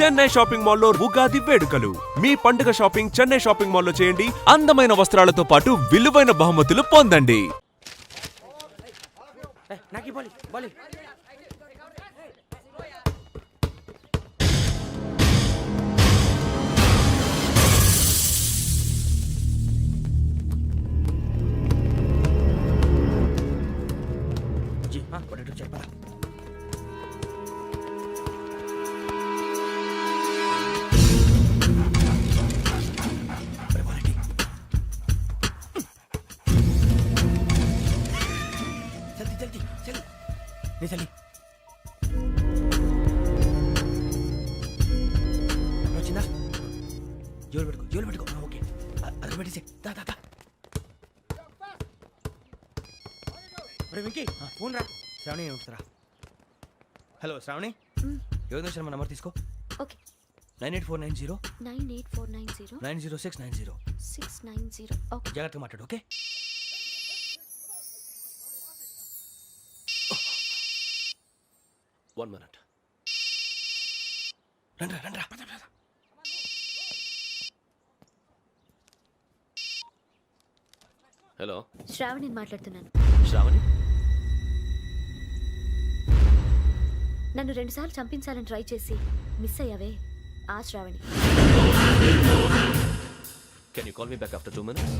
Chennai shopping మాల్లో ఉగాది వేడుకలు. మీ పండుగ షాపింగ్ చెన్నై షాపింగ్ మాల్లో చేయండి. అందమైన వస్త్రాలతో పాటు విలువైన బహుమతులు పొందండి. వచ్చిందా? జోలు పెట్టుకో. ఓకే, అది పెట్టేసి వెంకీ ఫోన్ రా. శ్రావణి ఉంటుందిరా. హలో శ్రావణి, యోగేంద్ర శర్మ నంబర్ తీసుకో. ఓకే. 98490 98490 90690. 690. ఓకే. జాగ్రత్తగా మాట్లాడు. ఓకే. One minute. రండ్రా. హలో, శ్రావణిని మాట్లాడుతున్నాను. శ్రావణి. నన్ను 2 సార్లు చంపించాలని ట్రై చేసి మిస్ అయ్యావే, ఆ Shravani. Can you call me back after 2 minutes?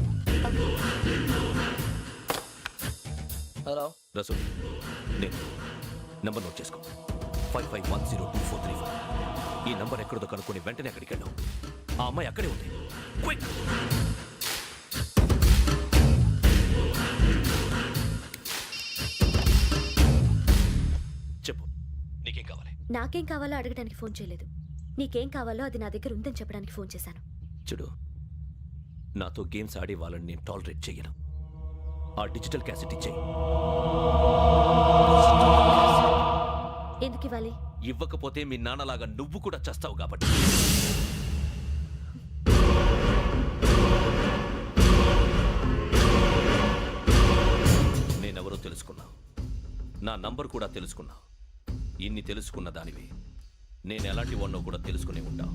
Hello Rasu, నేను నంబర్ నోట్ చేసుకో. 55102434. ఈ నంబర్ ఎక్కడదో కనుక్కొని వెంటనే అక్కడికి వెళ్ళాం. ఆ అమ్మాయి అక్కడే ఉంది. క్విక్. చెప్పు, నీకేం కావాలి? నాకేం కావాలో అడగడానికి ఫోన్ చేయలేదు. నీకేం కావాలో అది నా దగ్గర ఉందని చెప్పడానికి ఫోన్ చేశాను. చూడు, నాతో గేమ్స్ ఆడే వాళ్ళని నేను టాలరేట్ చెయ్యను. ఆ డిజిటల్ క్యాసెట్ ఇచ్చేయి. ఎందుకు ఇవ్వాలి? ఇవ్వకపోతే మీ నాన్నలాగా నువ్వు కూడా చస్తావు కాబట్టి. నేనెవరో తెలుసుకున్నావు, నా నంబర్ కూడా తెలుసుకున్నావు. ఇన్ని తెలుసుకున్న దానివి నేను ఎలాంటి వాడినో కూడా తెలుసుకునే ఉంటావు.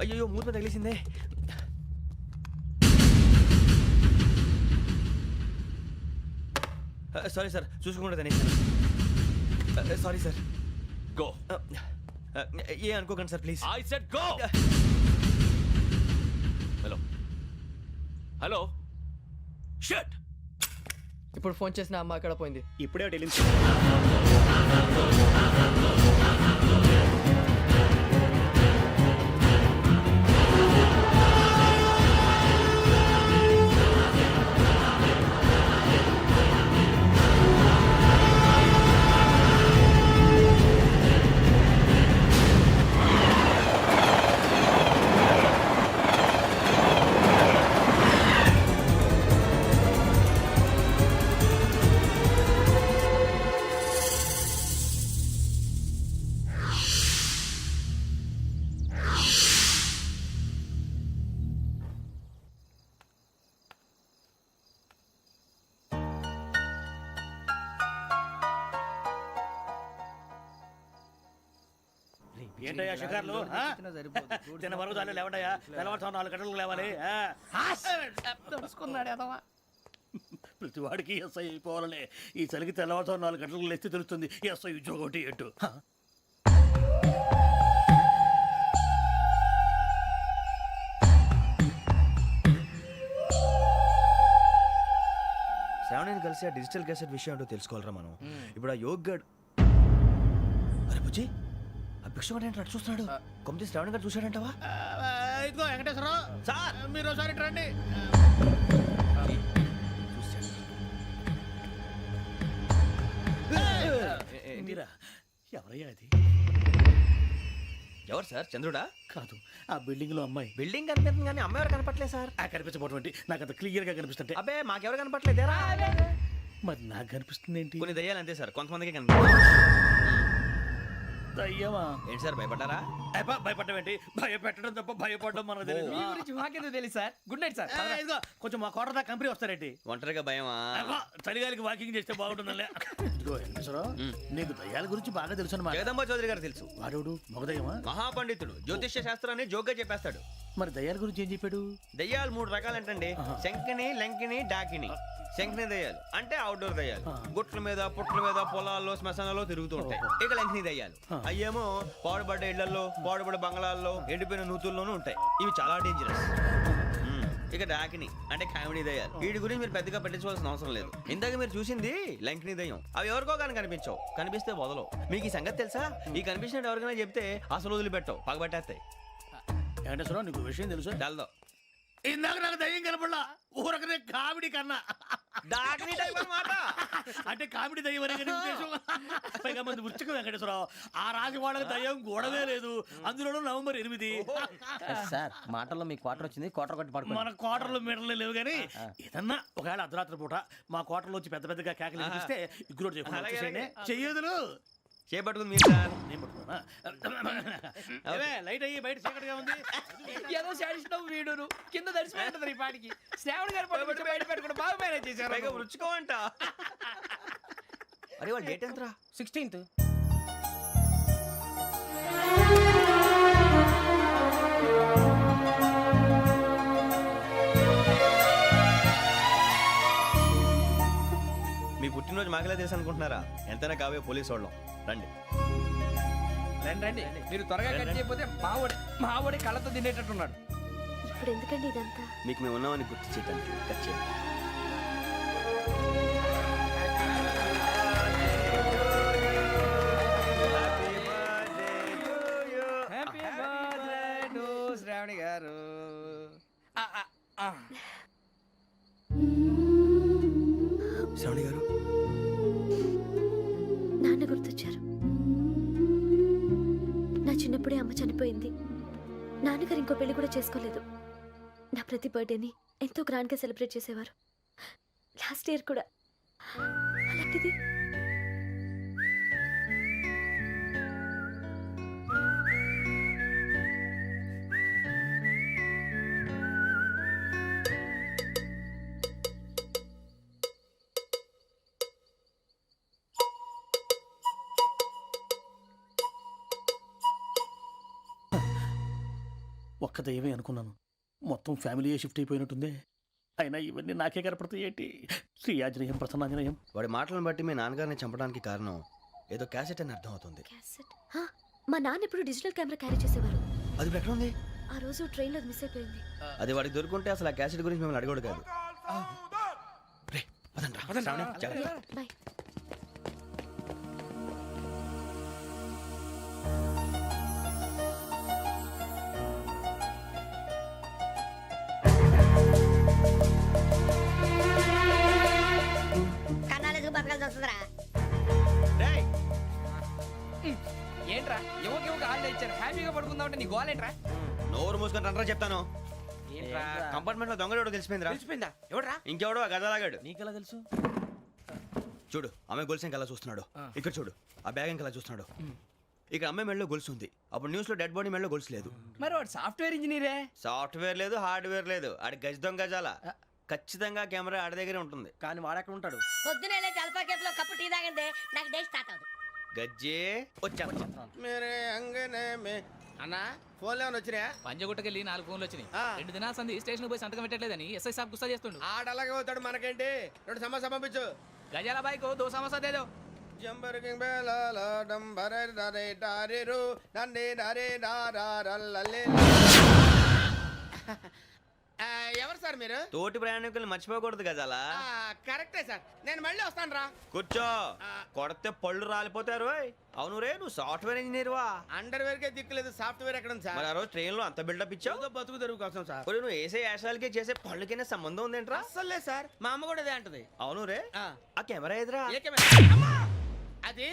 అయ్యో, మూత తగిలేసిందే. సారీ సార్, చూసుకోకుండా సారీ సార్. గో. ఏ అనుకోకండి sir, please. I said go. Hello hello, shut. ఇప్పుడు ఫోన్ చేసిన అమ్మ అక్కడ పోయింది. ఇప్పుడే వెళ్ళింది. ఏంటయ్యా షికార్లు? తిన్న వరకు దాన్ని లేవడయ్యా. తెల్లవారుతో 4 గంటలకు లేవాలి. ప్రతి వాడికి ఎస్ఐ అయిపోవాలనే ఈ చలికి తెల్లవారుతో 4 గంటలకు లేస్తే తెలుస్తుంది ఎస్ఐ ఉద్యోగం ఒకటి ఎట్టు. శ్రావణిని కలిసి ఆ డిజిటల్ క్యాసెట్ విషయం ఏంటో తెలుసుకోవాలరా మనం. ఇప్పుడు ఆ యోగ్ గడ్, అరే బుజ్జి, ఆ భిక్షుడు ఏంటి అటు చూస్తున్నాడు? కొమ్మిది శ్రావణ్ గారు చూశాడంటావా? ఇదిగో వెంకటేశ్వరరావు సార్ మీరు ఒకసారి ఇటు రండి. మీరా ఎవరయ్యా అది? ఎవరు సార్? చంద్రుడా? కాదు, ఆ బిల్డింగ్ లో అమ్మాయి. బిల్డింగ్ కనిపిస్తుంది కానీ అమ్మ ఎవరు కనపట్లేదు సార్. ఆ కనిపించబోటువంటి నాకు అంత క్లియర్ గా కనిపిస్తుంటే అబ్బే మాకెవరు కనపట్లేదేరా? మరి నాకు కనిపిస్తుంది ఏంటి? కొన్ని దయ్యాలు అంతే సార్, కొంతమందికి కనిపిస్తుంది. దయ్యమా? ఏంటి సార్ భయపడ్డారా? భయపడడం ఏంటి? భయపెట్టడం తప్ప భయపడడం మనకు తెలియదు. మీ గురించి మాకేదో తెలుసు సార్. Good night sir. ఇదిగో కొంచెం మా కోట దాకా కంపెనీ వస్తారేంటి? ఒంటరిగా భయమా? చలిగాలికి వాకింగ్ చేస్తే బాగుంటుందిలే. ఇదిగో వెంకటేశ్వరరావు, నీకు దయ్యాల గురించి బాగా తెలుసు అన్నమాట. జగదంబ చౌదరి గారు తెలుసు. వాడోడు మగదయ్యమా? మహాపండితుడు, జ్యోతిష్య శాస్త్రాన్ని జోగ్గా చెప్పేస్తాడు. మరి దయ్యాల గురించి ఏం చెప్పాడు? దయ్యాలు 3 రకాలంటండి. శంకిని, లంకిని, డాకిని. శంకిని దయ్యాలు అంటే అవుట్డోర్ దయ్యాలు, గుట్ల మీద పుట్ల మీద పొలాల్లో శ్మశానాల్లో తిరుగుతూ ఉంటాయి. ఇక లంకిని దయ్యాలు అయ్యేమో పాడుబడ్డ ఇళ్లలో, పాడుబడ్డ బంగ్లాల్లో, ఎండిపోయిన నూతుల్లోనూ ఉంటాయి. ఇవి చాలా డేంజరస్. ఇక డాకిని అంటే కామెడీ దయ్యాలు. వీటి గురించి మీరు పెద్దగా పట్టించుకోవాల్సిన అవసరం లేదు. ఇందాక మీరు చూసింది లంకిని దయ్యం. అవి ఎవరికో కానీ కనిపించవు, కనిపిస్తే వదలవు. మీకు ఈ సంగతి తెలుసా? ఈ కనిపించినట్టు ఎవరికైనా చెప్తే అసలు వదిలిపెట్టవు, పగబట్టేస్తాయి. వెంకటేశ్వరరావు, నీకు విషయం తెలుసు? డల్దో ఇందాక నాకు దయ్యం కనపడలా, ఊరకనే కామెడీ కన్నా. డాకిని టైప్ అన్నమాట. అంటే కామెడీ దయ్యం అనే కదా ఉద్దేశం. పైగా మంది వృచ్చిక వెంకటేశ్వరరావు, ఆ రాజు వాళ్ళకి దయ్యం గొడవే లేదు. అందులోనూ నవంబర్ 8. సార్ మాటల్లో మీ క్వార్టర్ వచ్చింది. క్వార్టర్ కొట్టి పడుకో. మన క్వార్టర్లో మీటర్లు లేవు కానీ ఏదన్నా ఒకవేళ అర్ధరాత్రి పూట మా క్వార్టర్లో వచ్చి పెద్ద పెద్దగా కేకలు వినిపిస్తే ఇగ్గురు చెప్పండి చెయ్యదులు చేపట్టుకుంది మీరు సార్. నేను పట్టుకున్నా. లైట్ అయ్యి బయట చీకటిగా ఉంది. ఏదో శాడిస్తున్నావు వీడును. కింద దర్శనం ఈ పాటికి శ్రావణ్ గారు పట్టుకొచ్చి బయట పెట్టుకుంటే బాగా మేనేజ్ చేశారు. పైగా రుచుకోవంట. అరే వాళ్ళ డేట్ ఎంతరా? 16th. మీ పుట్టినరోజు మాకలే తెలుసు అనుకుంటున్నారా? ఎంతైనా కావే పోలీసు వాళ్ళం. రండి రండి రండి. మీరు త్వరగా కట్ చేయకపోతే మావోడి కళ్ళతో తినేటట్టున్నాడు. ఇప్పుడు ఎందుకండి ఇదంతా? మీకు మేము ఉన్నామని గుర్తు చేయడానికి కట్ చేయండి. హ్యాపీ బర్త్డే టు శ్రావణి గారు. శ్రావణి గారు, నాన్న గుర్తొచ్చారు. నా చిన్నప్పుడే అమ్మ చనిపోయింది. నాన్నగారు ఇంకో పెళ్లి కూడా చేసుకోలేదు. నా ప్రతి బర్త్డేని ఎంతో గ్రాండ్గా సెలబ్రేట్ చేసేవారు. లాస్ట్ ఇయర్ కూడా. అలాంటిది ఒక్క దయ్యమే అనుకున్నాను, మొత్తం ఫ్యామిలీయే షిఫ్ట్ అయిపోయినట్టుంది. అయినా ఇవన్నీ నాకే కనపడతాయి ఏంటి? శ్రీ ఆంజనేయం ప్రసన్నాంజనేయం. వాడి మాటలను బట్టి మీ నాన్నగారిని చంపడానికి కారణం ఏదో క్యాసెట్ అని అర్థం అవుతుంది. క్యాసెట్. మా నాన్న ఇప్పుడు డిజిటల్ కెమెరా క్యారీ చేసేవారు. అది ఇప్పుడు ఎక్కడ ఉంది? ఆ రోజు ట్రైన్లో మిస్ అయిపోయింది. అది వాడికి దొరుకుంటే అసలు ఆ క్యాసెట్ గురించి మిమ్మల్ని అడగడు కాదు. రే, పదండ్రా. శ్రావణి, జాగ్రత్త. బాయ్. కన్నాలకు బతకాల్సి వస్తుందిరా. రేయ్, ఏంట్రా ఎవరికి ఆళ్ళు ఇచ్చారు? హ్యాపీగా పడుకుందాం అంటే నీ గోలేంట్రా? నోరు మూసుకొని రండ్రా చెప్తాను. ఏంట్రా కంపార్ట్మెంట్ లో దొంగడు తెలిసిపోయిందిరా. తెలిసిపోయిందా? ఎవడ్రా? ఇంకెవడో ఆ గదలాగాడు. నీకెలా తెలుసు? చూడు, ఆమె గొలుసు ఇంకలా చూస్తున్నాడు. ఇక్కడ చూడు, ఆ బ్యాగ్ ఇంకలా చూస్తున్నాడు. ఇక్కడ అమ్మాయి మెడలో గొలుసు ఉంది. అప్పుడు న్యూస్ లో డెడ్ బాడీ మెడలో గొలుసు లేదు. మరి వాడు సాఫ్ట్వేర్ ఇంజనీరే. సాఫ్ట్వేర్ లేదు, హార్డ్వేర్ లేదు. ఆడి గజ దొంగ గజాల. ఖచ్చితంగా కెమెరా ఆడి దగ్గరే ఉంటుంది. కానీ వాడెక్కడ ఉంటాడు? పొద్దునే లేచి అల్పా కేఫ్లో కప్పు టీ తాగిందే నాకు డే స్టార్ట్ అవుతుంది. గజ్జే వచ్చా. అన్నా ఫోన్లో ఏమైనా వచ్చినాయా? పంజగుట్టకెళ్ళి 4 ఫోన్లు వచ్చినాయి. 2 దినాల సంది స్టేషన్ పోయి సంతకం పెట్టలేదని ఎస్ఐ సాబ్ గుస్తా చేస్తుండు. ఆడలాగే పోతాడు, మనకేంటి? 2 సమస్య పంపించు. గజాల బైక్ 2 సమస్య దేదో. జంబరకింగ్ బేలాల డంబరే డరే డారిరు నన్నే డరే డారారల్లలే. ఎవరు సార్ సార్ మీరు తోటి ప్రయాణికులు మర్చిపోకూడదు కదా అలా. కరెక్టే సార్, నేను మళ్ళీ వస్తాను రా. కూర్చో. కొడితే పళ్ళు రాలిపోతారు. ఓయ్. అవును రే, నువ్వు సాఫ్ట్వేర్ ఇంజనీర్ వా? అండర్వేర్ కే దిక్కులేదు, సాఫ్ట్వేర్ ఎక్కడ ఉంది మరి సార్? ఆ రోజు ట్రైన్ లో అంత బిల్డప్ ఇచ్చావు. ఏదో బతుకు తెరువు కోసం సార్. ఒరేయ్, నువ్వు వేసే యాశాలకి చేసే పళ్ళకైనా సంబంధం ఉందేంట్రా? అస్సలు లేదు సార్, మా అమ్మ కూడా అదే అంటది. అవును రే, ఆ. ఆ కెమెరా ఎదురా ఏ కెమెరా? అమ్మా! అది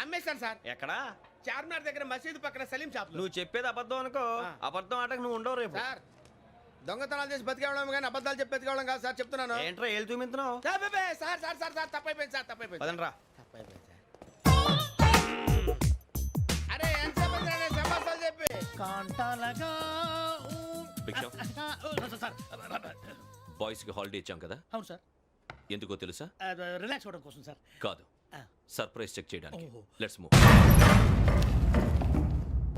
అమ్మేశాను సార్. ఎక్కడా? చార్మినార్ దగ్గర మసీదు పక్కన సలీం షాప్ లో. నువ్వు చెప్పేది అబద్ధం అనుకో. ఆ. అబద్ధం ఆటకు నువ్వు ఉండవు రేపు. సార్ దొంగతనాలు చేసి బతికేవడం కానీ అబద్ధాలు చెప్పి బతికేవడం కాదు సార్, చెప్తున్నాను. ఏంట్రా ఏళ్ళు చూపించినావు? సార్ బే, సార్ సార్ సార్ సార్ తప్పైపోయింది సార్, తప్పైపోయింది. పదండ్రా. తప్పైపోయింది సార్. అరే ఎంతసేపు అయింది రా నేను సమాసాలు చెప్పి? కాంటాలగా భిక్షం, సార్ బాయ్స్ కి హాలిడే ఇచ్చాం కదా, అవును సార్, ఎందుకో తెలుసా? రిలాక్స్ అవ్వడం కోసం సార్. కాదు, ఆ. సర్ప్రైజ్ చెక్ చేయడానికి. ఓహో. Let's move.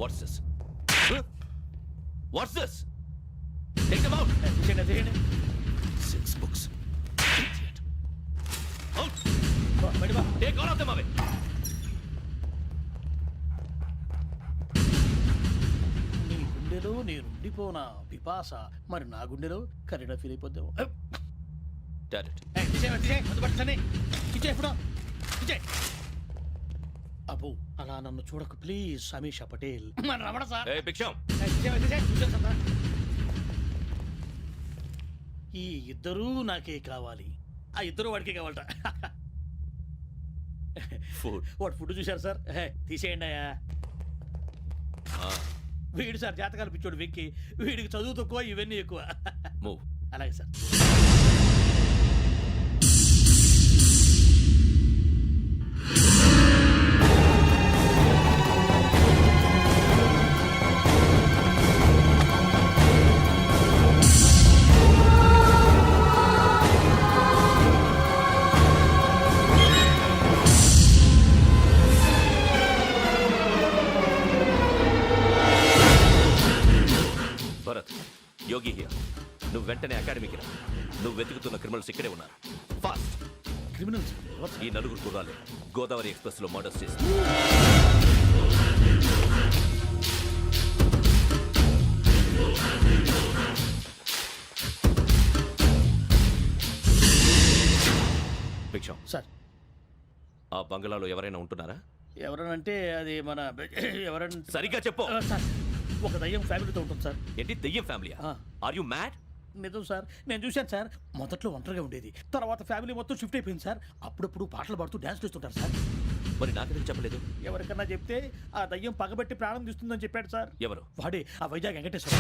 What's this? What's this? Take them out. తీయండి. 6 books. Idiot. Out. బయట బా. Take all of them away. నీ గుండెలో నేనుండిపోనా పిపాస, మరి నా గుండెలో కరీడా ఫీల్ అయిపోద్దాము. Got it. అబ్బో అలా నన్ను చూడకు ప్లీజ్, సమీషా పటేల్. మన రమణ సార్. Hey, భిక్షం. ఈ ఇద్దరూ నాకే కావాలి, ఆ ఇద్దరు వాడికే కావాలట. Food. వాడు ఫుడ్ చూశారు సార్, తీసేయండి అయ్యా. వీడు సార్ జాతకాలు పిచ్చోడు వెక్కి, వీడికి చదువు తక్కువ ఇవన్నీ ఎక్కువ. Move. అలాగే సార్. Bharat, Yogi here. నువ్వు వెంటనే అకాడమీకి రా. నువ్వు వెతుకుతున్న క్రిమినల్స్ ఇక్కడే ఉన్నారు. ఫాస్ట్. క్రిమినల్స్ ఈ నలుగురు కుర్రాలు గోదావరి ఎక్స్ప్రెస్ లో మర్డర్స్ చేసి భిక్షం, సార్. ఆ బంగ్లాలో ఎవరైనా ఉంటున్నారా? ఎవరనంటే అది మన ఎవరంటే సరిగ్గా చెప్పు. సార్, ఒక దయ్యం ఫ్యామిలీతో ఉంటుంది సార్. ఏంటి దెయ్యం ఫ్యామిలీ? ఆ. Are you mad? నిజం సార్, నేను చూశాను సార్. మొదట్లో ఒంటరిగా ఉండేది, తర్వాత ఫ్యామిలీ మొత్తం షిఫ్ట్ అయిపోయింది సార్. అప్పుడప్పుడు పాటలు పాడుతూ డ్యాన్స్ చేస్తుంటారు సార్. మరి నాకెందుకు చెప్పలేదు? ఎవరికన్నా చెప్తే ఆ దయ్యం పగబెట్టి ప్రాణం తీస్తుందని చెప్పాడు సార్. ఎవరు? వాడే ఆ వైజాగ్ వెంకటేశ్వర.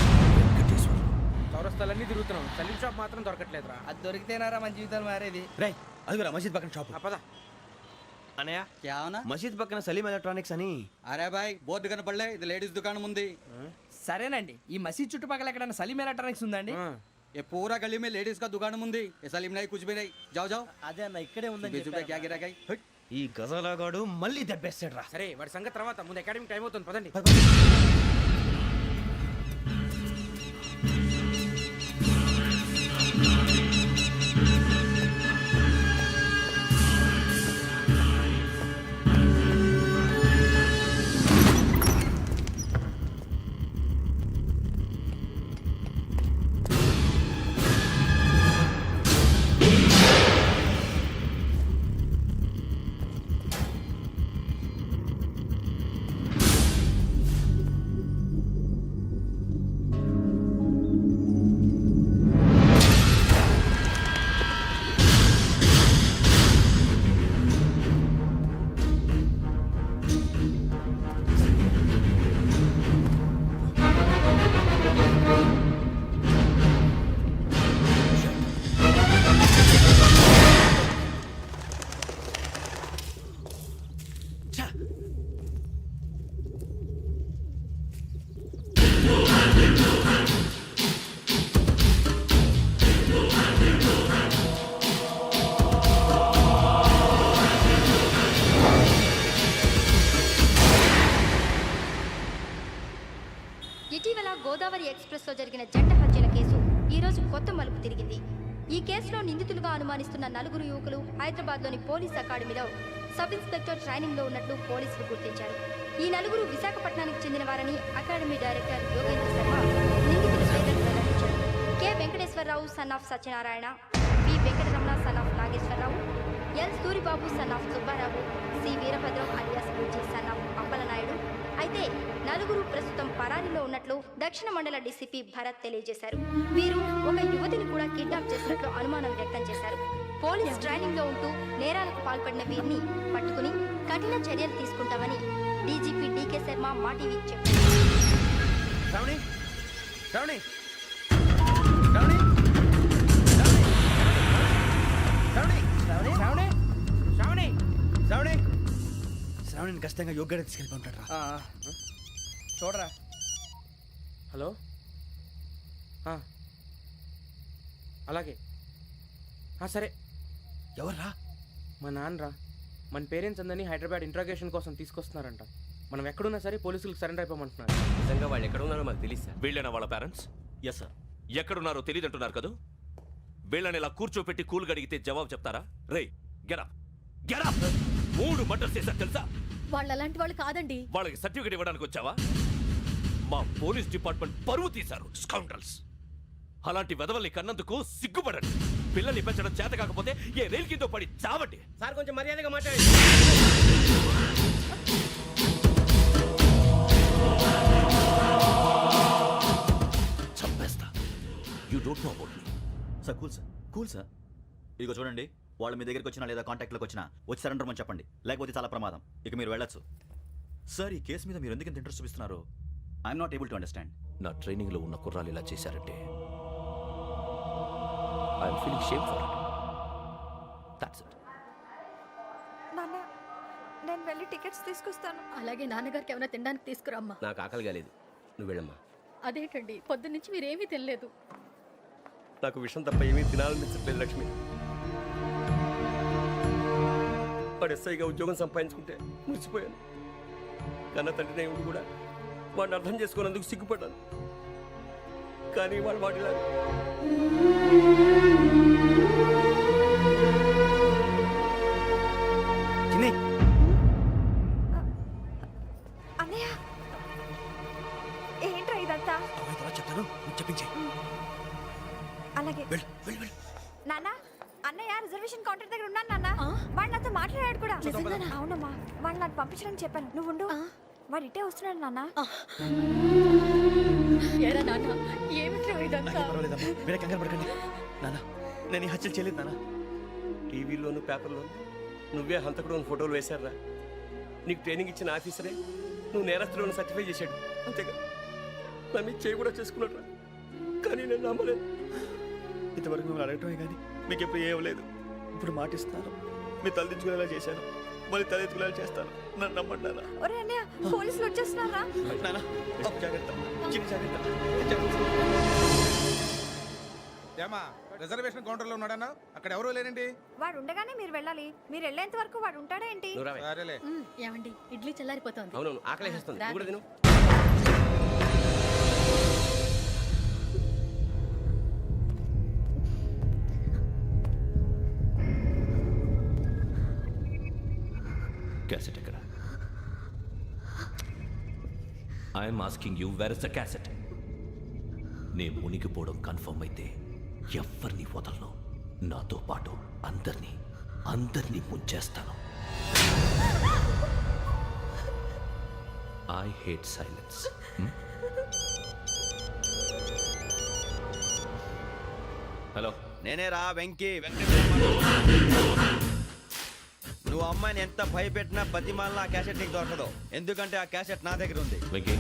చౌరస్తాలన్నీ తిరుగుతున్నాం, సలీం షాప్ మాత్రం దొరకట్లేదురా. అది దొరికితేనారా మన జీవితాలు మారేది. రేయ్, అదిగురా మసీద్ పక్కన షాప్. పద. అనయ్య, क्या होना? మసీద్ పక్కన సలీం ఎలక్ట్రానిక్స్ అని. అరే బాయ్ బోర్డు కనపడలే, ఇది లేడీస్ దుకాణం ఉంది. సరేనండి, ఈ మసీద్ చుట్టుపక్కల ఎక్కడైనా సలీం ఎలక్ట్రానిక్స్ ఉందండి? ये पूरा गली में लेडीज का दुकान मुंदी, ये सलीम नहीं कुछ भी नहीं. जाओ जाओ. అదే అన్న ఇక్కడే ఉందని 20 रुपए क्या गिरा गई? ఈ గజాలగాడు మళ్ళీ దెబ్బేస్తాడు రా. సరే వాడి సంగతి తర్వాత, ముందు అకాడమిక్ టైం అవుతుంది, పదండి. ఇటీవల గోదావరి ఎక్స్ప్రెస్లో జరిగిన జంట హత్యల కేసు ఈరోజు కొత్త మలుపు తిరిగింది. ఈ కేసులో నిందితులుగా అనుమానిస్తున్న నలుగురు యువకులు హైదరాబాద్లోని పోలీస్ అకాడమీలో సబ్ ఇన్స్పెక్టర్ ట్రైనింగ్లో ఉన్నట్లు పోలీసులు గుర్తించారు. ఈ నలుగురు విశాఖపట్నానికి చెందిన వారని అకాడమీ డైరెక్టర్ యోగేంద్ర శర్మ నిందితుల పేర్లను వెల్లడించారు. K Venkateswararao, son of Satyanarayana, V Venkataramana son of Nageswararao, L Suribabu son of Subbarao, C Veerabhadram alias Bujji son of Appalanaidu. అయితే నలుగురు ప్రస్తుతం పరారీలో ఉన్నట్లు దక్షిణ మండల డీసీపీ భరత్ తెలియజేశారు. వీరు ఒక యువతిని కూడా కిడ్నాప్ చేసినట్లు అనుమానం వ్యక్తం చేశారు. పోలీస్ ట్రైనింగ్ లో ఉంటూ నేరాలకు పాల్పడిన వీరిని పట్టుకుని కఠిన చర్యలు తీసుకుంటామని డీజీపీ డీకే శర్మ మా టీవీకి చెప్పారు. శ్రావణి శ్రావణి శ్రావణి శ్రావణి శ్రావణి శ్రావణి శ్రావణి శ్రావణి శ్రావణిని ఖచ్చితంగా యోగ్యత తీసుకెళ్ళి ఉంటాడు. చూడరా. హలో అలాగే సరే. ఎవర్రా? మా నాన్నరా. మన పేరెంట్స్ అందరినీ హైదరాబాద్ ఇంట్రాగేషన్ కోసం తీసుకొస్తున్నారంట. మనం ఎక్కడున్నా సరే పోలీసులకు సరెండర్ అయిపోమంటున్నారు. నిజంగా వాళ్ళు ఎక్కడ ఉన్నారో మాకు తెలియదు సార్. వీళ్ళేనా వాళ్ళ పేరెంట్స్? Yes sir. ఎక్కడున్నారో తెలియదంటున్నారు కదా. వీళ్ళని ఇలా కూర్చోపెట్టి కూల్ గడిగితే జవాబు చెప్తారా? రే గెటప్ గెటప్. 3 మర్డర్స్ చేశారు తెలుసా? వాళ్ళు అలాంటి వాళ్ళు కాదండి. వాళ్ళకి సర్టిఫికేట్ ఇవ్వడానికి వచ్చావా? మా పోలీస్ డిపార్ట్మెంట్ పరువు తీశారు స్కౌండ్రల్స్. అలాంటి వెధవల్ని కన్నందుకు సిగ్గుపడండి. పిల్లల్ని పెంచడం చేత కాకపోతే ఏ రైలు కింద పడి చావండి. సార్ కొంచెం మర్యాదగా మాట్లాడండి. చంపేస్తా. You don't know about me. Sir cool sir. ఇదిగో చూడండి, వాళ్ళు మీ దగ్గరికి వచ్చినా లేదా కాంటాక్ట్లోకి వచ్చినా వచ్చి సరెండర్ అని చెప్పండి, లేకపోతే చాలా ప్రమాదం. ఇక మీరు వెళ్ళొచ్చు. సార్, ఈ కేసు మీద మీరు ఎందుకు ఇంత ఇంట్రెస్ట్ చూపిస్తున్నారు? I'm not able to understand. నా ట్రైనింగ్లో ఉన్న కుర్రాలు ఇలా చేశారంటే I'm feeling shame for it. That's it. నాన్న, నేను వెళ్ళి టికెట్స్ తీసుకొస్తాను. అలాగే నాన్నగారికి ఏమైనా తినడానికి తీసుకురామ్మా. నాకు ఆకలి కాలేదు, నువ్వు వెళ్ళమ్మా. అదేంటండి, పొద్దున్నుంచి మీరేమీ తినలేదు. నాకు విషయం తప్ప ఏమీ తినాలనిపించట్లేదు లక్ష్మి. వాడు ఎస్ఐగా ఉద్యోగం సంపాదించుకుంటే మురిసిపోయాను. కన్న తండ్రినే ఉండి కూడా వాడిని అర్థం చేసుకున్నందుకు సిగ్గుపడ్డాను. కానీ వాడు వాడిలా అన్నయ్య, ఏంట్రా ఇదంతా? చెప్తాను, చెప్పించే. అలాగే నాన్న, అన్నయ్య రిజర్వేషన్ కౌంటర్ దగ్గర ఉన్నాను నాన్న. వాడు నాతో మాట్లాడాడు కూడా. అవునమ్మా, వాడు నాకు పంపించడానికి చెప్పాను. నువ్వు ఉండు, వాడు ఇట్టే వస్తున్నాడు నాన్న. మీరే కంగారు పడకండి నాన్న. నేను ఈ హత్యలు చేయలేదు నాన్న. టీవీలోను పేపర్లోను నువ్వే హంతకుడు ఫోటోలు వేశారా? నీకు ట్రైనింగ్ ఇచ్చిన ఆఫీసరే నువ్వు నేరస్తులను సర్టిఫై చేశాడు. అంతేగా నా మీద చేయి కూడా చేసుకున్నాడు. కానీ నేను నమ్మలేదు. ఇంతవరకు మిమ్మల్ని అడగటమే కానీ మీకు ఎప్పుడు ఏమలేదు. ఇప్పుడు మాటిస్తాను, మీ తలదించుకునేలా చేశాను, మళ్ళీ తలెత్తుకునేలా చేస్తాను. నన్ను నమ్మండి నాన్న. ఒరే అన్నయ్య, పోలీసులు వచ్చేస్తున్నారా? నాన్న జాగ్రత్త, చిన్న జాగ్రత్త. ఏమా రిజర్వేషన్ కౌంటర్లో ఉన్నాడన్నా? అక్కడ ఎవరూ లేనండి. వాడు ఉండగానే మీరు వెళ్ళాలి. మీరు వెళ్ళేంత వరకు వాడు ఉంటాడా ఏంటి? సరేలే. ఏమండి, ఇడ్లీ చల్లారిపోతుంది. అవునవును, ఆకలేస్తుంది. నువ్వు కూడా తిను. క్యాసెట్ ఎక్కడ? I'm asking you, where is the cassette? నే మునిగిపోవడం కన్ఫర్మ్ అయితే ఎవ్వరిని వదలను. నాతో పాటు అందరినీ ముంచేస్తాను. I hate silence. హలో, నేనే రా వెంకీ. నువ్వు అమ్మాయిని ఎంత భయపెట్టినా బతిమాలినా ఆ క్యాసెట్ నీకు దొరకదు. ఎందుకంటే ఆ క్యాసెట్ నా దగ్గర ఉంది. వెంకీ,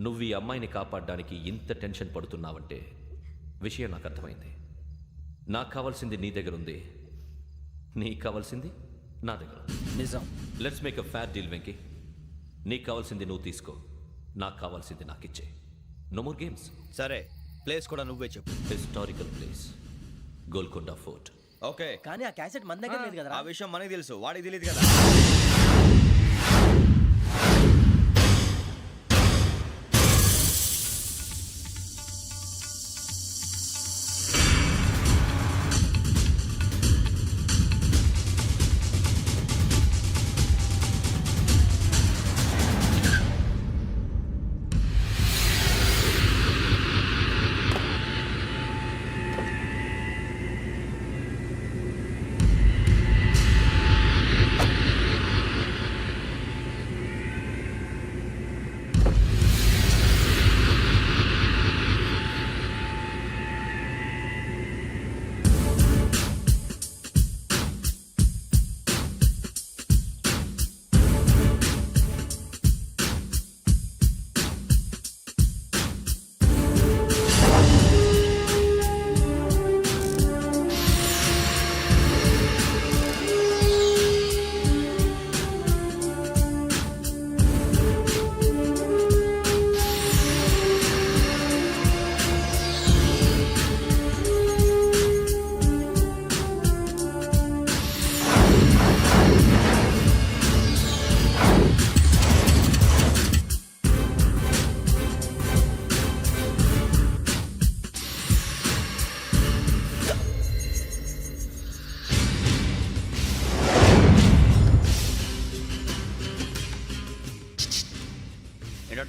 నువ్వు ఈ అమ్మాయిని కాపాడడానికి ఇంత టెన్షన్ పడుతున్నావంటే విషయం నాకు అర్థమైంది. నాకు కావాల్సింది నీ దగ్గర ఉంది, నీకు కావాల్సింది నా దగ్గర. నిజం. Let's make a fair deal Venky. నీకు కావాల్సింది నువ్వు తీసుకో, నాకు కావాల్సింది నాకు ఇచ్చే. No more games. సరే, ప్లేస్ కూడా నువ్వే చెప్పు. Historical place, Golconda fort. Okay, కానీ ఆ క్యాసెట్ మన దగ్గర లేదు కదా. ఆ విషయం మనకి తెలుసు, వాడికి తెలియదు కదా.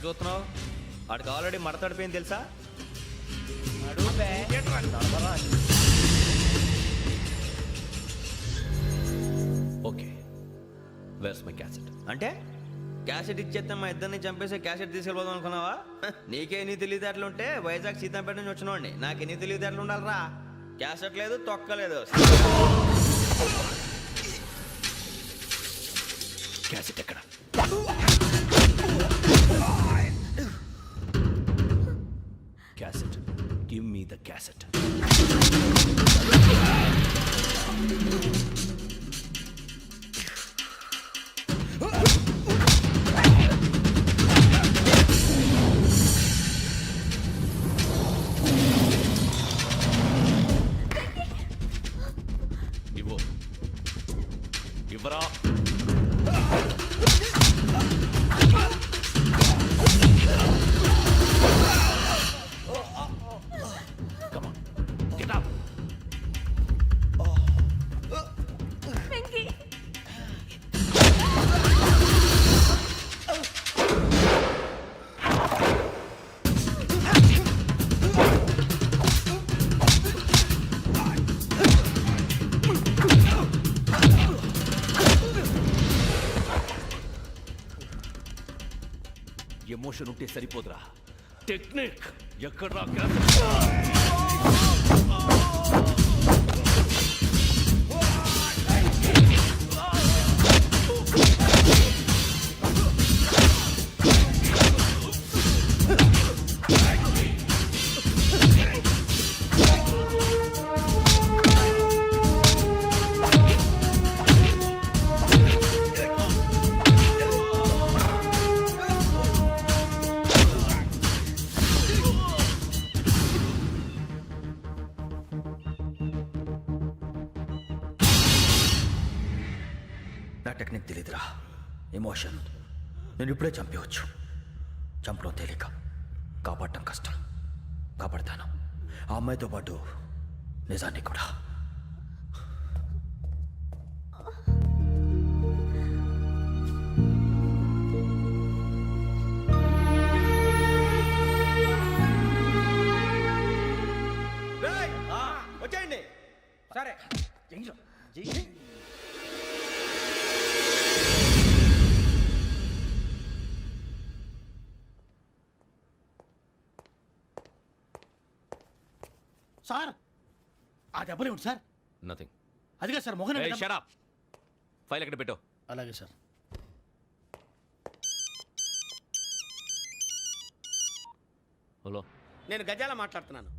చూస్తున్నావు? వాడికి ఆల్రెడీ మడతడిపోయింది తెలుసా? Okay, where's my cassette? అంటే క్యాసెట్ ఇచ్చేస్తే మా ఇద్దరిని చంపేసి క్యాసెట్ తీసుకెళ్ళిపోదాం అనుకున్నావా? నీకే ఎన్ని తెలివితేటలు ఉంటే వైజాగ్ సీతంపేట నుంచి వచ్చినోండి. నాకు ఎన్ని తెలివితేటలు ఉండాలరా? క్యాసెట్ లేదు, తొక్కలేదు. క్యాసెట్ ఎక్కడ? Cassette, give me the cassette. ఇవ్వు, ఇవ్వరా. Come on, get up. Emotion ఉంటే సరిపోదురా, టెక్నిక్ ఎక్కడ్రా? నా టెక్నిక్ తెలీదురా, ఎమోషన్. నేను ఇప్పుడే చంపేవచ్చు. చంపడం తేలిక, కాపాడటం కష్టం. కాపాడతాను ఆ అమ్మాయితో పాటు నిజాన్ని కూడా. వచ్చేయండి. సరే సార్, ఆ దెబ్బలు ఏమిటి సార్? నథింగ్. అదిగా సార్ మొహన్ షట్ అప్. ఫైల్ ఎక్కడ పెట్టు? అలాగే సార్. హలో, నేను గజాల మాట్లాడుతున్నాను.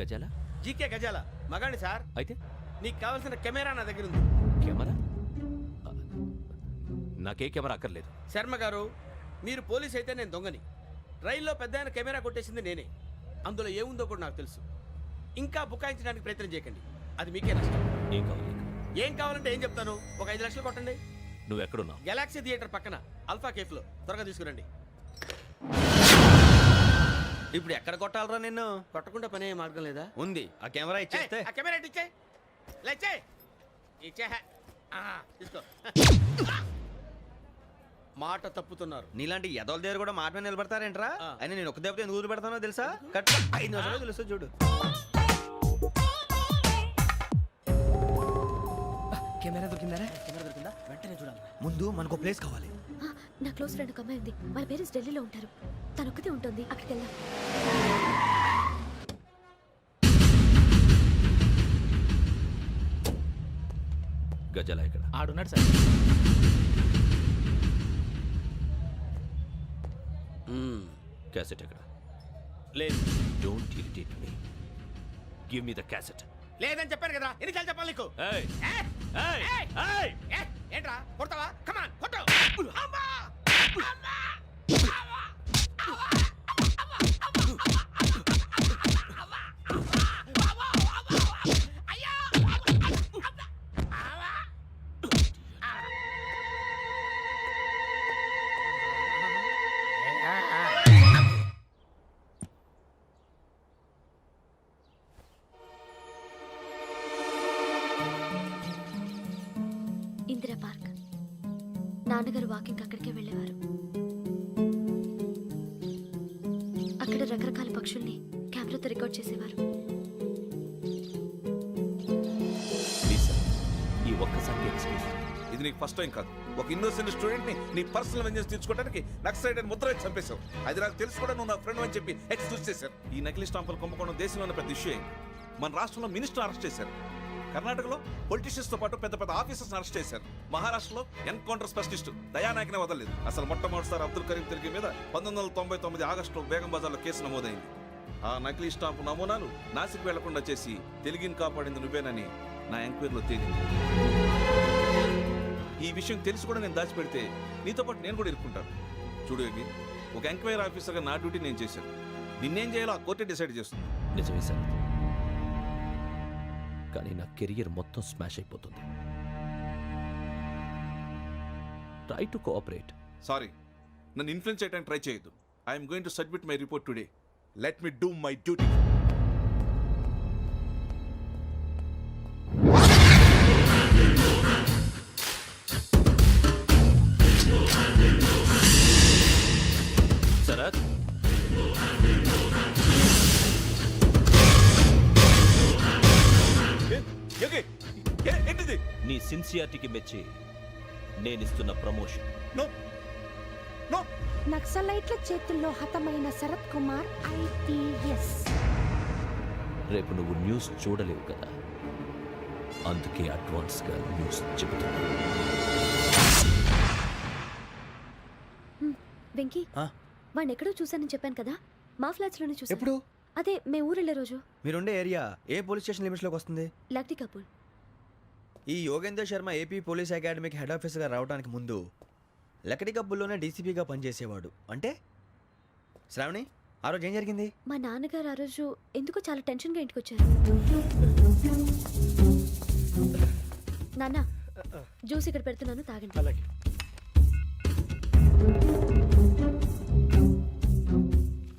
గజాల? జీకే గజాల మగాండి సార్. అయితే నీకు కావాల్సిన కెమెరా నా దగ్గర ఉంది. కెమెరా? నాకే కెమెరా అక్కర్లేదు. శర్మ గారు, మీరు పోలీస్ అయితే నేను దొంగని. రైల్లో పెద్ద ఆయన కెమెరా కొట్టేసింది నేనే. అందులో ఏముందో కూడా నాకు తెలుసు. ఇంకా బుకాయించడానికి ప్రయత్నం చేయకండి, అది మీకే నష్టం. ఏం కావాలి? ఏం కావాలంటే ఏం చెప్తాను. ఒక 5 లక్షలు కొట్టండి. నువ్వు ఎక్కడున్నావు? గెలాక్సీ థియేటర్ పక్కన అల్ఫా కేఫ్లో. త్వరగా తీసుకురండి. ఇప్పుడు ఎక్కడ కొట్టాలరా నిన్ను? కొట్టకుండా పనే మార్గం లేదా? ఉంది. ఆ కెమెరా ఇచ్చేస్తే. ఆ కెమెరా ఇచ్చే లేచే ఇచ్చే తీసుకో. మాట తప్పుతున్నారు. నీలాంటి ఎదల దగ్గర కూడా మాట మీద నిలబడతారేంట్రా? అని నేను ఒక దెబ్బతో ఎందుకు పెడతానో తెలుసా? కట్ 5 నిమిషాలు తెలుసు చూడు. కెమెరా దొరికిందా? వెంటనే చూడాలి. ముందు మనకు ప్లేస్ కావాలి. నా క్లోజ్ ఫ్రెండ్ ఒక అమ్మాయి ఉంది. వాళ్ళ పేరెంట్స్ ఢిల్లీలో ఉంటారు. తను ఒక్కతే ఉంటుంది. అక్కడికి వెళ్దాం. గజాల ఇక్కడ ఆడున్నాడు సార్. క్యాసెట్ ఎక్కడ? లేదు. Don't irritate me. Give me the cassette. లేదని చెప్పాను కదా, ఎన్నిసార్లు చెప్పాలి నీకు? ఏయ్ ఏయ్ ఏయ్, ఏంట్రా కొడతావా? కమాన్ కొట్టు. అమ్మా! అమ్మా! ఇందిరా పార్క్. నాన్నగారు వాకింగ్ అక్కడికే వెళ్ళేవారు. పక్షుల్ని కెమెరాతో రికార్డ్ చేసేవారు. ప్లీజ్ సార్, ఈ ఒక్కసారి ఎక్స్క్యూజ్. ఇది నీకు ఫస్ట్ టైం కాదు. ఒక ఇన్నోసెంట్ స్టూడెంట్ ని నీ పర్సనల్ వెంజెన్స్ తీర్చుకోవడానికి నక్సలైట్ అని ముద్ర వేసి చంపేశావు. అది నాకు తెలుసు కూడా నువ్వు నా ఫ్రెండ్ అని చెప్పి ఎక్స్క్యూజ్ చేశారు. ఈ నకిలీ స్టాంపులు కుంభకోణం దేశంలోనే పెద్ద ఇష్యూ అయింది. మన రాష్ట్రంలో మినిస్టర్ అరెస్ట్ చేశారు. కర్ణాటకలో పొలిటీషియన్స్ తో పాటు పెద్ద పెద్ద ఆఫీసర్స్ అరెస్ట్ చేశారు. మహారాష్ట్రలో ఎన్కౌంటర్ స్పెషలిస్ట్ దయానాయకనే వదలలేదు. అసలు మొట్టమొదటిసారి అబ్దుల్ కరీం తిరిగి మీద 1999 ఆగస్టులో బేగం బజార్లో కేసు నమోదైంది. ఆ నకిలీ స్టాంపు నమూనాలు నాసిక్ వెళ్లకుండా చేసి తెలుగుని కాపాడింది నువ్వేనని నా ఎంక్వైరీలో తేలింది. ఈ విషయం తెలిసి కూడా నేను దాచిపెడితే నీతో పాటు నేను కూడా ఇరుక్కుంటాను. చూడు యోగి, ఒక ఎంక్వైరీ ఆఫీసర్గా నా డ్యూటీ నేను చేశాను. నిన్నేం చేయాలో ఆ కోర్టే డిసైడ్ చేస్తుంది. నిజమే సార్, కానీ నా కెరియర్ మొత్తం స్మాష్ అయిపోతుంది. Try to cooperate. సారీ, నన్ను ఇన్ఫ్లుయెన్స్ చేయడానికి ట్రై చేయొద్దు. I'm going to submit my report today. Let me do my duty. Sarath, ఏంటిది? నీ సిన్సియారిటీకి మెచ్చి నేనిస్తున్న ప్రమోషన్. No no. నక్సలైట్ల చేతుల్లో హతమైన శరత్ కుమార్ IPS. రేపు నువ్వు న్యూస్ చూడలేవు కదా, అందుకే అడ్వాన్స్ గా న్యూస్ చెబుతున్నా. వెంకీ, వాడిని ఎక్కడో చూశానని చెప్పాను కదా, మా ఫ్లాట్స్ లోనే చూసాను. ఎప్పుడు? అదే మేము ఊరు వెళ్ళే రోజు. మీరుండే ఏరియా ఏ పోలీస్ స్టేషన్ లిమిట్స్ లోకి వస్తుంది? లక్టీ కపూర్. ఈ యోగేందర్ శర్మ ఏపీ పోలీస్ అకాడమీకి హెడ్ ఆఫీసర్గా రావడానికి ముందు లకడి కబ్బుల్లోనే డీసీపీగా పనిచేసేవాడు. అంటే శ్రావణి, ఆ రోజు ఏం జరిగింది? మా నాన్నగారు ఆ రోజు ఎందుకో చాలా టెన్షన్గా ఇంటికి వచ్చారు. నాన్న, జ్యూస్ ఇక్కడ పెడుతున్నాను, తాగండి. అలాగే.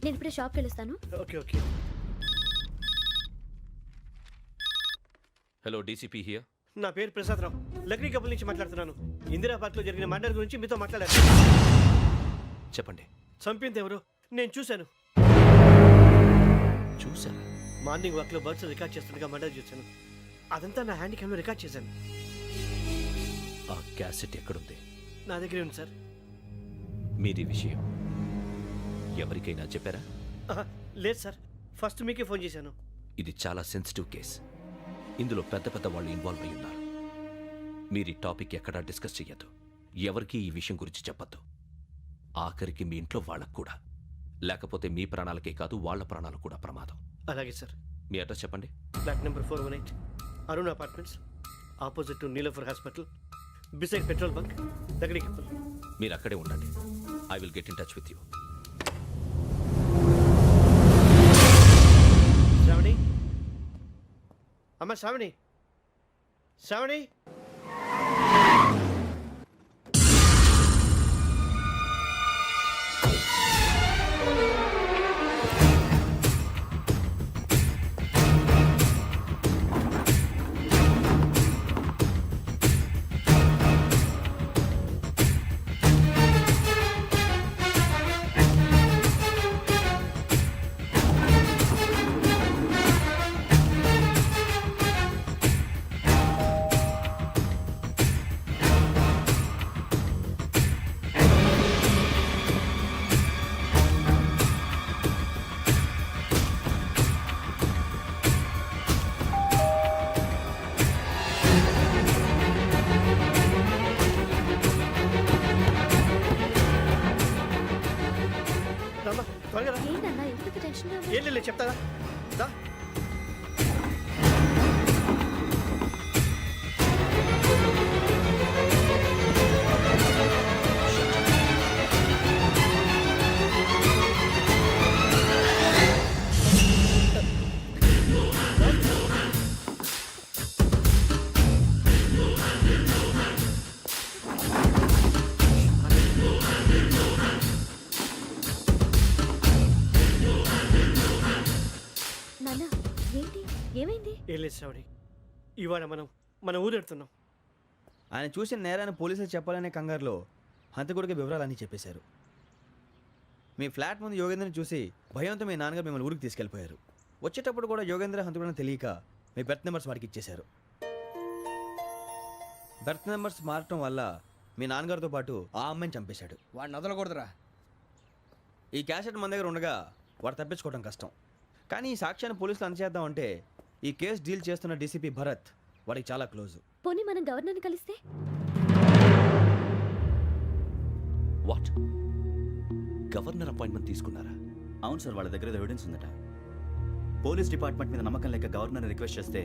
నేను ఇప్పుడే షాప్కి వెళ్ళొస్తాను. Okay okay. Hello, DCP here. నా పేరు ప్రసాదరావు, లక్రీ కపుల్ నుంచి మాట్లాడుతున్నాను. ఇందిరా పార్క్ లో జరిగిన మర్డర్ గురించి మీతో మాట్లాడారు. చెప్పండి. చంపింది ఎవరు? నేను చూశాను. చూశాను. మార్నింగ్ వాక్ లో బర్డ్స్ రికార్డ్ చేస్తుండగా మర్డర్ చూశాను. అదంతా నా హ్యాండ్ క్యామ్ లో రికార్డ్ చేశాను. ఆ క్యాసెట్ ఎక్కడుంది? నా దగ్గరే ఉంది సార్. మీది విషయం ఎవరికైనా చెప్పారా? లేదు సార్, ఫస్ట్ మీకే ఫోన్ చేశాను. ఇది చాలా సెన్సిటివ్ కేస్. ఇందులో పెద్ద పెద్ద వాళ్ళు ఇన్వాల్వ్ అయి ఉన్నారు. మీరు ఈ టాపిక్ ఎక్కడా డిస్కస్ చెయ్యొద్దు. ఎవరికి ఈ విషయం గురించి చెప్పొద్దు. ఆఖరికి మీ ఇంట్లో వాళ్ళకు కూడా. లేకపోతే మీ ప్రాణాలకే కాదు, వాళ్ళ ప్రాణాలు కూడా ప్రమాదం. అలాగే సార్. మీ అడ్రస్ చెప్పండి. Flat number 418, Arun apartments, opposite to Niloufer hospital, beside petrol bunk, దగ్గర. మీరు అక్కడే ఉండండి. I will get in touch with you. Shravani, అమ్మ శ్రావణి, శ్రావణి. ఏంటన్నా ఎందుకు టెన్షన్గా ఉన్నావు? ఏం లేదు, చెప్తారా? దా. నాన్న, ఏంటి, ఏమైంది? ఏం లేదు శ్రావణి, ఇవాళ మనం మన ఊరు వెళ్తున్నాం. ఆయన చూసిన నేరాన్ని పోలీసులు చెప్పాలనే కంగారులో హంతకుడికి వివరాలన్నీ చెప్పేశారు. మీ ఫ్లాట్ ముందు యోగేంద్రని చూసి భయంతో మీ నాన్నగారు మిమ్మల్ని ఊరికి తీసుకెళ్ళిపోయారు. వచ్చేటప్పుడు కూడా యోగేంద్ర హంతకుడని తెలియక మీ బెర్త్ నెంబర్స్ వారికి ఇచ్చేశారు. బెర్త్ నెంబర్స్ మారటం వల్ల మీ నాన్నగారితో పాటు ఆ అమ్మాయిని చంపేశాడు. వాడిని వదలకూడదురా. ఈ క్యాసెట్ మన దగ్గర ఉండగా వాడు తప్పించుకోవడం కష్టం. కానీ ఈ సాక్ష్యాన్ని పోలీసులు అందజేద్దామంటే ఈ కేసు డీల్ చేస్తున్న డీసీపీ భరత్ వాడికి చాలా క్లోజ్. పోనీ మనం గవర్నర్ని కలిస్తే? వాట్? గవర్నర్ అపాయింట్మెంట్ తీసుకున్నారా? అవును సార్, వాళ్ళ దగ్గర ఎవిడెన్స్ ఉందట. పోలీస్ డిపార్ట్మెంట్ మీద నమ్మకం లేక గవర్నర్ రిక్వెస్ట్ చేస్తే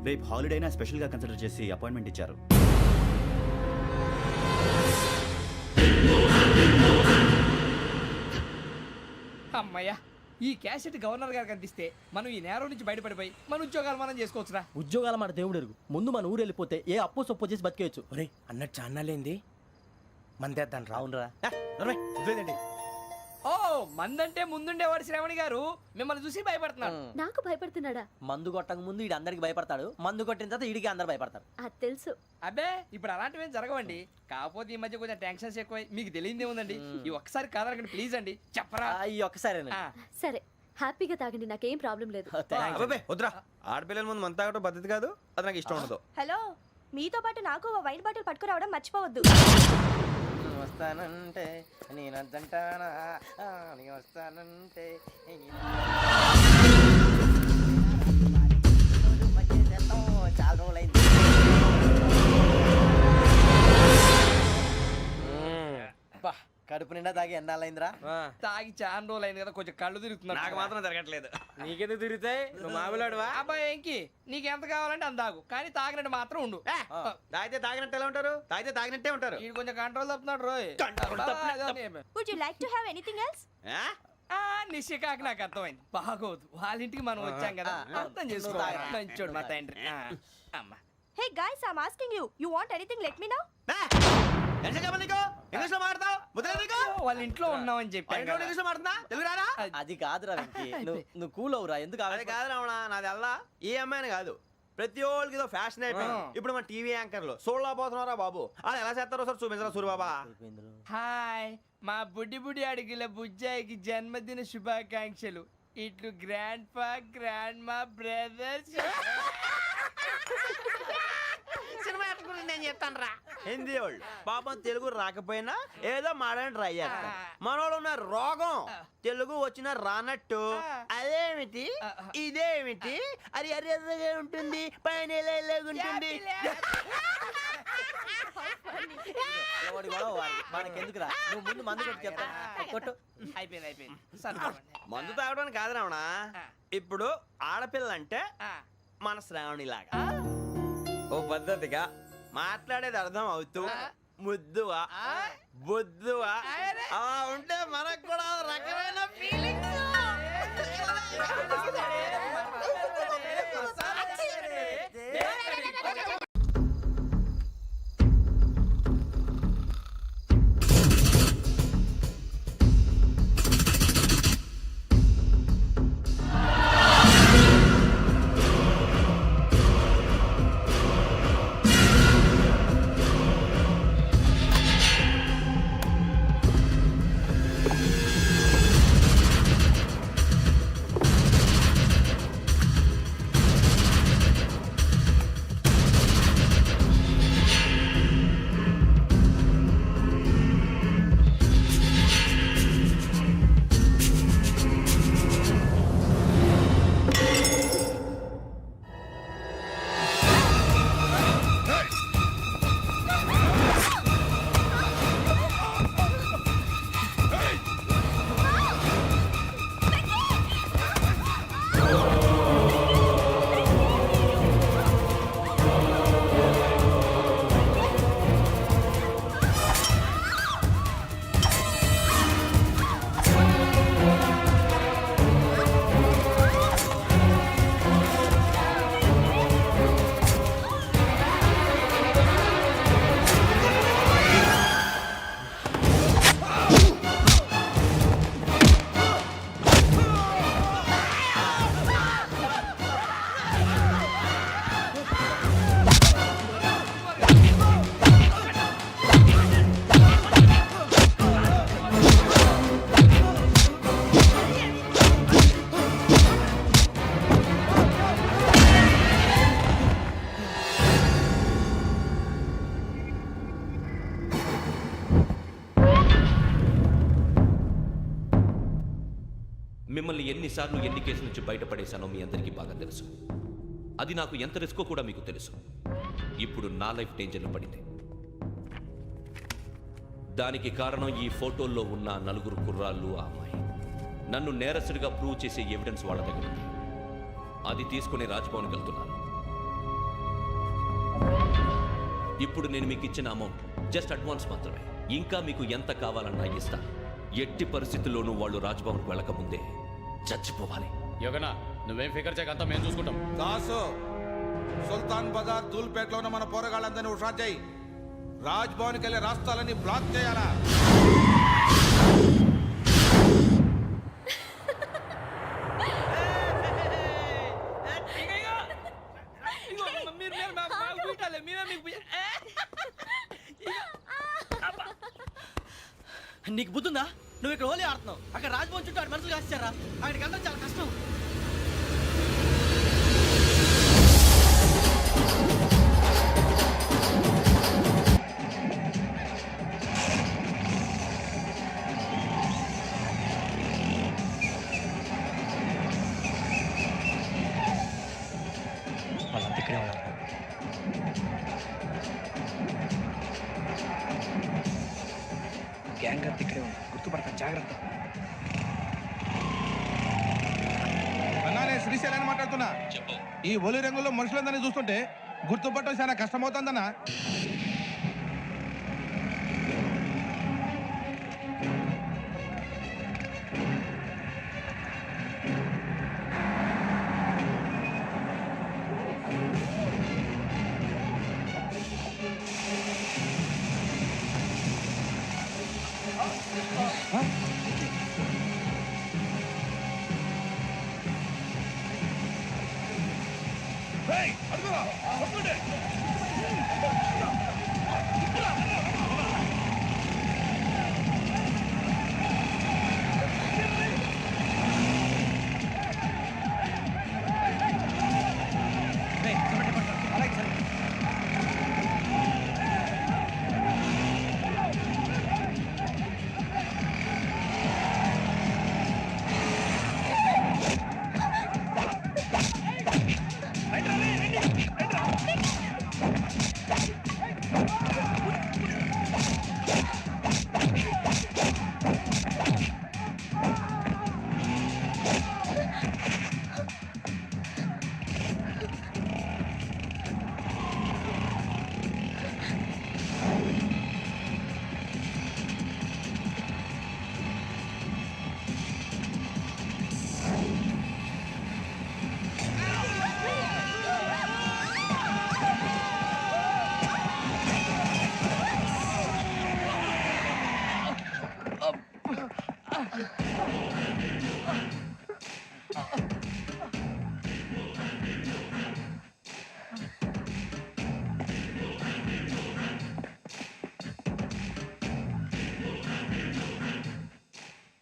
రేపు హాలిడేనా స్పెషల్గా కన్సిడర్ చేసి అపాయింట్మెంట్ ఇచ్చారు. అమ్మయ్యా, ఈ క్యాసెట్ గవర్నర్ గారికి అందిస్తే మనం ఈ నేరం నుంచి బయటపడిపోయి మన ఉద్యోగాలు మనం చేసుకోవచ్చురా. ఉద్యోగాల మాట దేవుడు ఎరుగు. ముందు మన ఊరు వెళ్ళిపోతే ఏ అప్పు సొప్పు చేసి బతికేయచ్చు. రే అన్నట్టు చాన్నాలేంది మందేద్దాను రావునరా. ఓ మందంటే ముందుండేవాడు శ్రావణి గారు మిమ్మల్ని చూసి భయపడుతున్నాడు. నాకు భయపడుతున్నాడా? మందు కొట్టక ముందు ఈడు అందరికి భయపడతాడు, మందు కొట్టిన తర్వాత ఈడికి అందరు భయపడతారు. అది తెలుసు. అబ్బే ఇప్పుడు అలాంటివి ఏం జరగవండి. కాకపోతే ఈ మధ్య కొంచెం టెన్షన్స్ ఎక్కువై మీకు తెలియదే ఉందండి. ఈ ఒక్కసారి కాదనకండి ప్లీజ్ అండి, చెప్పరా. ఈ ఒక్కసారి సరే హ్యాపీగా తాగండి, నాకేం ప్రాబ్లం లేదు. అబ్బాబే వద్దురా, ఆడపిల్లల ముందు మంత తాగడం పద్ధతి కాదు, అది నాకు ఇష్టం ఉండదు. హలో, మీతో పాటు నాకు ఓ వైన్ బాటిల్ పట్టుకురావడం మర్చిపోవద్దు. వస్తానంటే నేనంటానా, వస్తానంటే చాలా రోజులైంది. కడుపు నిండా తాగి ఎన్నాళ్ళైందిరా? తాగి చాలా రోజులు అయింది కదా, కొంచెం కళ్ళు తిరుగుతున్నాడు. నాకు మాత్రం జరగట్లేదు. నీకెందుకు తిరుగుతాయి? నువ్వు మామిలాడువా? అబ్బాయి ఏంకి నీకు ఎంత కావాలంటే అంత తాగు, కానీ తాగినట్టు మాత్రం ఉండు. తాగితే తాగినట్టు ఎలా ఉంటారు? తాగితే తాగినట్టే ఉంటారు. వీడు కొంచెం కంట్రోల్ తప్పుతున్నాడు రోయ్. Would you like to have anything else? నిశ్చికాకి నాకు అర్థమైంది. బాగోదు, వాళ్ళ ఇంటికి మనం వచ్చాం కదా, అర్థం చేసుకోవాలి. మంచోడు మా తండ్రి. అమ్మా hey guys, I am asking you, you want anything let me know. English లో మాడతావు? వాళ్ళ ఇంట్లో ఉన్నామని చెప్పాను. ఇంగ్లీష్ లో మాడుతున్నా, తెలుగు రారా? అది కాదురా వెంకీ, నువ్వు కూల్ అవురా. ఎందుకు అది కాదు రావణా, నాది అల్లా ఏ అమ్మాయిని కాదు, ప్రతి ఒళ్ళకి ఏదో ఫ్యాషన్ అయిపోయింది. ఇప్పుడు మన టీవీ యాంకర్లు సోళ్ళ పోతున్నారా బాబు, అది ఎలా చేస్తారో సార్ చూపించరా సూరిబాబా. హాయ్, మా బుడ్డి బుడి అడిగిల బుజ్జాయికి జన్మదిన శుభాకాంక్షలు. ఇట్లు గ్రాండ్ ఫా గ్రాండ్ మా బ్రదర్స్. సినిమా గురించి నేను చెప్తాను రా. హిందీ వాళ్ళు పాపం తెలుగు రాకపోయినా ఏదో మాడని ట్రై చేస్తారు. మనోళ్ళు ఉన్న రోగం తెలుగు వచ్చిన రానట్టు అదేమిటి ఇదేమిటి అది అరిగా ఉంటుంది, పైన ఉంటుంది. మనకెందుకురా, నువ్వు ముందు మందు కొట్టి చెప్తా. కొట్టు. అయిపోయింది. మందు తాగడానికి కాదు రావణ, ఇప్పుడు ఆడపిల్ల అంటే మన శ్రావణి లాగా ఓ పద్ధతిగా మాట్లాడేది అర్థం అవుతూ ముద్దువా బొద్దువా అలా ఉంటే మనకు కూడా రకమైన ఫీలింగ్స్. మిమ్మల్ని ఎన్నిసార్లు ఎన్ని కేసుల నుంచి బయటపడేశానో మీ అందరికీ బాగా తెలుసు. అది నాకు ఎంత రిస్కో కూడా మీకు తెలుసు. ఇప్పుడు నా లైఫ్ డేంజర్లో పడింది. దానికి కారణం ఈ ఫోటోల్లో ఉన్న 4 కుర్రాళ్ళు, ఆ అమ్మాయి. నన్ను నేరస్తుడిగా ప్రూవ్ చేసే ఎవిడెన్స్ వాళ్ళ దగ్గర ఉంది. అది తీసుకుని రాజ్భవన్కి వెళ్తున్నాను. ఇప్పుడు నేను మీకు ఇచ్చిన అమౌంట్ జస్ట్ అడ్వాన్స్ మాత్రమే. ఇంకా మీకు ఎంత కావాలన్నా ఇస్తాను. ఎట్టి పరిస్థితుల్లోనూ వాళ్ళు రాజ్భవన్కి వెళ్ళకముందే చచ్చిపోవాలి. యోగనా నువ్వేం ఫికర్ చేయక అంతా మేము చూసుకుంటాం. దాసు, సుల్తాన్ బజార్ దూల్పేటలో ఉన్న మన పోరగాళ్ళందరినీ హుషారు చేయి. రాజ్భవన్కి వెళ్ళే రాష్ట్రాలన్నీ బ్లాక్ చేయాలా? నీకు బుద్ధుందా? నువ్వు ఇక్కడ హోలీ ఆడుతున్నావు, అక్కడ రాజ్భవన్ చుట్టూ ఆడి మనుషులు కాస్తారా? అక్కడికి వెళ్ళడం చాలా కష్టం. వాళ్ళంతా ఇక్కడే ఉన్నారు. గ్యాంగ్ అంతా ఇక్కడే ఉంది, గుర్తుపడతాను, జాగ్రత్త. అన్నానే శ్రీశైలాన్ని మాట్లాడుతున్నా. ఈ ఒలి రంగులో మనుషులందరినీ చూస్తుంటే గుర్తుపట్టడం చాలా కష్టమవుతుందన్నా.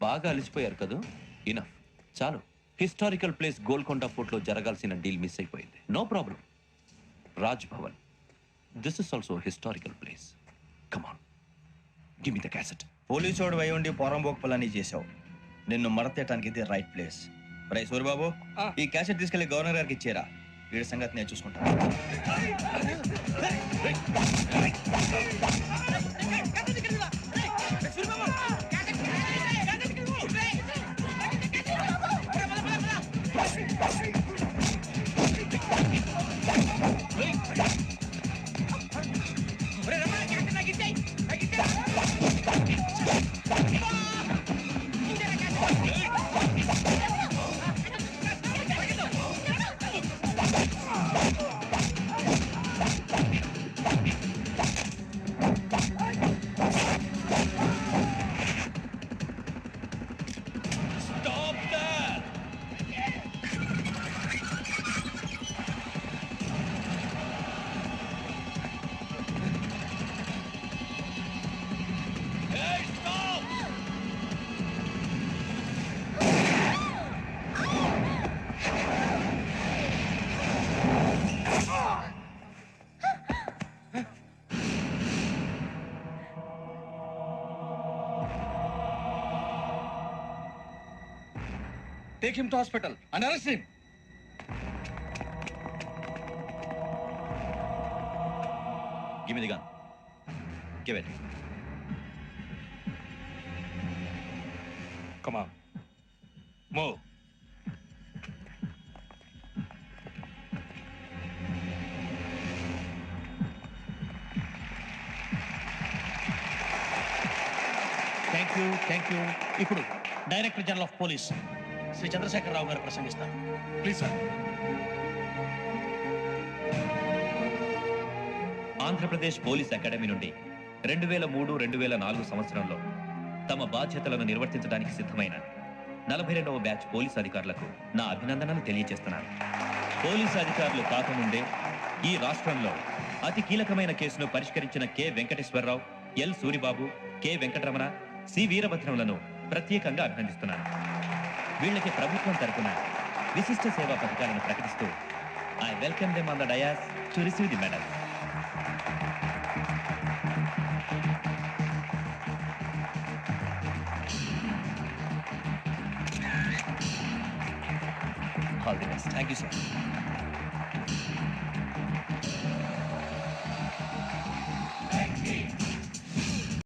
బాగా అలిసిపోయారు కదా? ఇనఫ్, చాలు. హిస్టారికల్ ప్లేస్ గోల్కొండ ఫోర్ట్లో జరగాల్సిన డీల్ మిస్ అయిపోయింది. No problem. Raj Bhavan, this is also historical place. Come on, give me the cassette. పోలీసోడు వై ఉండి పోరంబోకు పని చేసావు. నిన్ను మరతేయటానికి ఇది రైట్ ప్లేస్. రై సూరిబాబు, ఈ క్యాసెట్ తీసుకెళ్లి గవర్నర్ గారికి ఇచ్చేరా. వీడి సంగతి నేను చూసుకుంటాను. Take him to hospital and arrest him. Give me the gun. Give it. Come on. Move. Thank you. ఇప్పుడు director general of police Shri Chandrasekhararao garu ప్రసంగిస్తారు. Please sir. Andhra Pradesh police academy నుండి 2003-2004 సంవత్సరంలో తమ బాధ్యతలను నిర్వర్తించడానికి సిద్ధమైన 42వ బ్యాచ్ పోలీస్ అధికారులకు నా అభినందనలు తెలియజేస్తున్నాను. పోలీసు అధికారులు కాకముందే ఈ రాష్ట్రంలో అతి కీలకమైన కేసును పరిష్కరించిన K Venkateswararao, L Suribabu, K Venkataramana, C వీరభద్రములను ప్రత్యేకంగా అభినందిస్తున్నాను. వీళ్ళకి ప్రభుత్వం తరపున విశిష్ట సేవా పథకాలను ప్రకటిస్తూ I welcome them on the dais to receive the medal. All the best. Thank you, sir.